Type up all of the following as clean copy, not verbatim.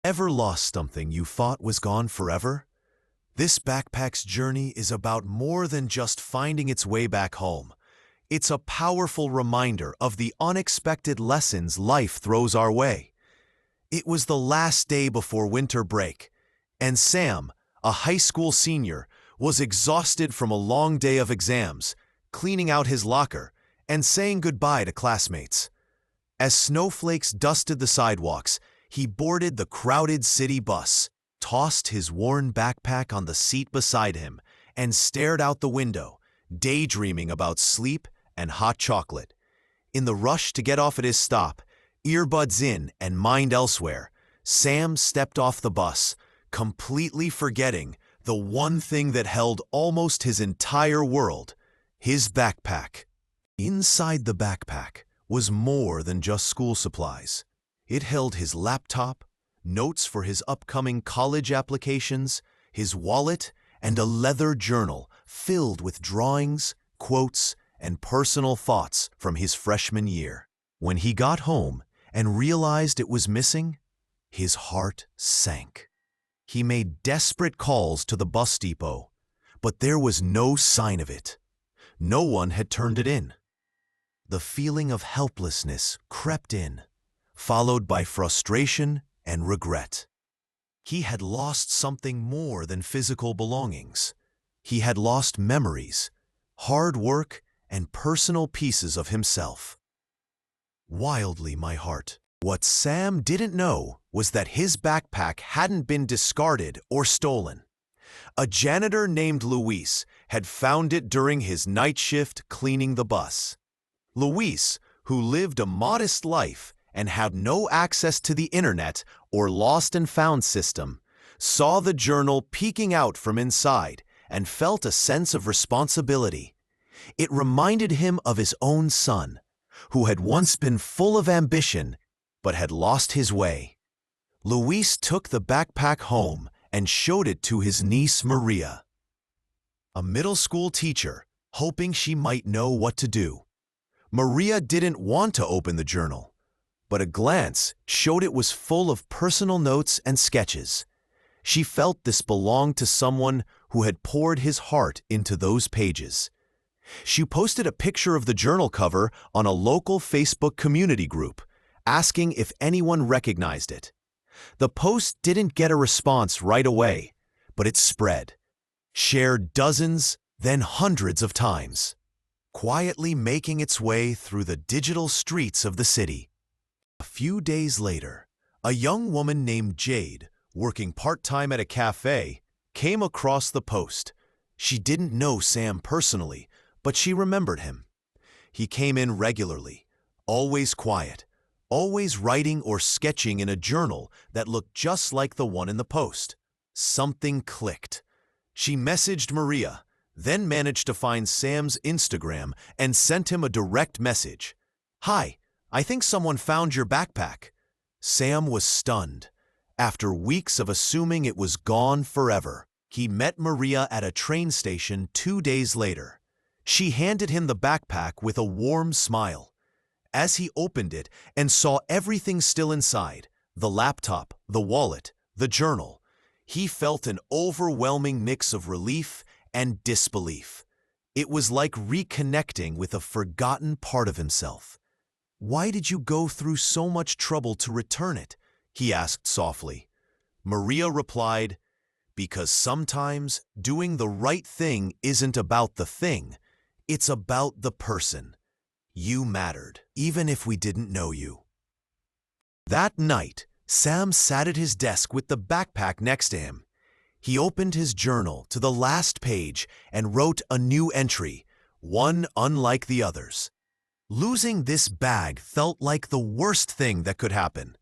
Ever lost something you thought was gone forever? This backpack's journey is about more than just finding its way back home. It's a powerful reminder of the unexpected lessons life throws our way. It was the last day before winter break, and Sam, a high school senior, was exhausted from a long day of exams, cleaning out his locker, and saying goodbye to classmates. As snowflakes dusted the sidewalks, he boarded the crowded city bus, tossed his worn backpack on the seat beside him, and stared out the window, daydreaming about sleep and hot chocolate. In the rush to get off at his stop, earbuds in and mind elsewhere, Sam stepped off the bus, completely forgetting the one thing that held almost his entire world, his backpack. Inside the backpack was more than just school supplies. It held his laptop, notes for his upcoming college applications, his wallet, and a leather journal filled with drawings, quotes, and personal thoughts from his freshman year. When he got home and realized it was missing, his heart sank. He made desperate calls to the bus depot, but there was no sign of it. No one had turned it in. The feeling of helplessness crept in, followed by frustration and regret. He had lost something more than physical belongings. He had lost memories, hard work, and personal pieces of himself. Wildly, my heart. What Sam didn't know was that his backpack hadn't been discarded or stolen. A janitor named Luis had found it during his night shift cleaning the bus. Luis, who lived a modest life and had no access to the internet or lost and found system, saw the journal peeking out from inside and felt a sense of responsibility. It reminded him of his own son, who had once been full of ambition but had lost his way. Luis took the backpack home and showed it to his niece Maria, a middle school teacher, hoping she might know what to do. Maria didn't want to open the journal, but a glance showed it was full of personal notes and sketches. She felt this belonged to someone who had poured his heart into those pages. She posted a picture of the journal cover on a local Facebook community group, asking if anyone recognized it. The post didn't get a response right away, but it spread, shared dozens, then hundreds of times, quietly making its way through the digital streets of the city. A few days later, a young woman named Jade, working part-time at a cafe, came across the post. She didn't know Sam personally, but she remembered him. He came in regularly, always quiet, always writing or sketching in a journal that looked just like the one in the post. Something clicked. She messaged Maria, then managed to find Sam's Instagram and sent him a direct message. "Hi, I think someone found your backpack." Sam was stunned. After weeks of assuming it was gone forever, he met Maria at a train station 2 days later. She handed him the backpack with a warm smile. As he opened it and saw everything still inside, the laptop, the wallet, the journal, he felt an overwhelming mix of relief and disbelief. It was like reconnecting with a forgotten part of himself. "Why did you go through so much trouble to return it?" he asked softly. Maria replied, "Because sometimes doing the right thing isn't about the thing, it's about the person. You mattered, even if we didn't know you." That night, Sam sat at his desk with the backpack next to him. He opened his journal to the last page and wrote a new entry, one unlike the others. Losing this bag felt like the worst thing that could happen,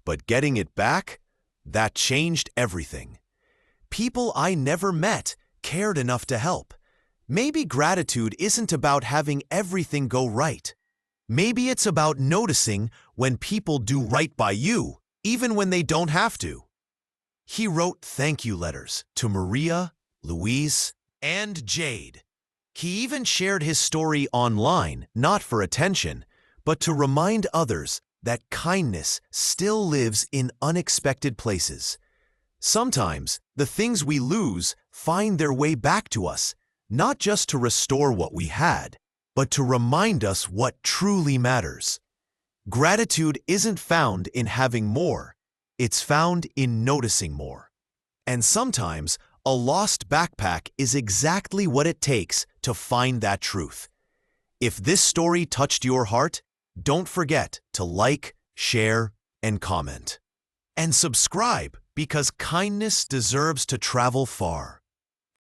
but getting it back, that changed everything. People I never met cared enough to help. Maybe gratitude isn't about having everything go right. Maybe it's about noticing when people do right by you, even when they don't have to. He wrote thank you letters to Maria, Louise, and Jade. He even shared his story online, not for attention, but to remind others that kindness still lives in unexpected places. Sometimes, the things we lose find their way back to us, not just to restore what we had, but to remind us what truly matters. Gratitude isn't found in having more, it's found in noticing more. And sometimes, a lost backpack is exactly what it takes to find that truth. If this story touched your heart, don't forget to like, share, and comment. And subscribe, because kindness deserves to travel far.